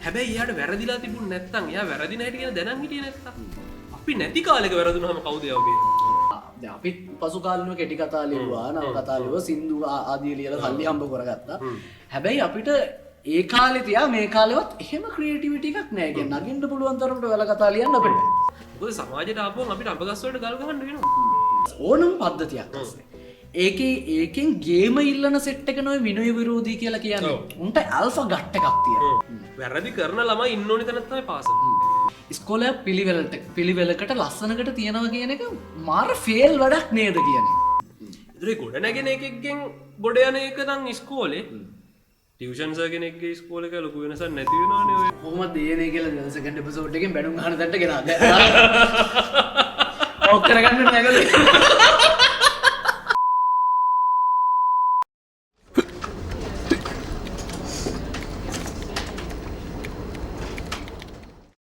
හැබැයි එයාට වැරදිලා තිබුණ නැත්තම් එයා වැරදි නැහැ කියන දැනන් හිටියේ නැත්තම් අපි නැති කාලෙක වැරදුනහම කවුද යවගේ අපි පසු කාලිනව කෙටි කතා ලිව්වා නව කතා ලිව්වා සින්දු ආදී ලියලා සල්ලි හම්බ කරගත්තා. හැබැයි අපිට ඒ කාලේ තියා මේ කාලෙවත් එහෙම ක්‍රියේටිවිටි එකක් නැහැ. කියන්නේ නගින්න පුළුවන් තරමට වෙල කතා ලියන්න අපිට. මොකද සමාජයට ආපුවම අපිට අඹගස් වලට ගල් ගහන්න වෙනවා. ඕනම පද්ධතියක් අස්සේ. ඒකෙන් ගේම ඉල්ලන සෙට් එක නොවේ විනය විරෝධී කියලා කියන්නේ. උන්ට ඇල්ෆා ගට් එකක් තියෙනවා. වැරදි කරන ළමයි ඉන්න ඕනේ තැනක් තමයි පාසල. ඉස්කෝලේ පිළිවෙලකට ලස්සනකට තියනවා කියන එක මාර ෆේල් වැඩක් නේද කියන්නේ. ඒතරේ ගොඩ නැගෙන එකෙක්ගෙන් ගොඩ යන එක නම් ඉස්කෝලේ ටියුෂන් සර් කෙනෙක්ගේ ඉස්කෝලේ එක ලොකු වෙනසක් නැති වෙනවනේ ඔය. කොහොමද දේනේ කියලා සෙකන්ඩ් එපිසෝඩ් එකෙන් බැනුම් අහන තැනට ගෙනාද. ඔක් කරගන්න නැගලේ.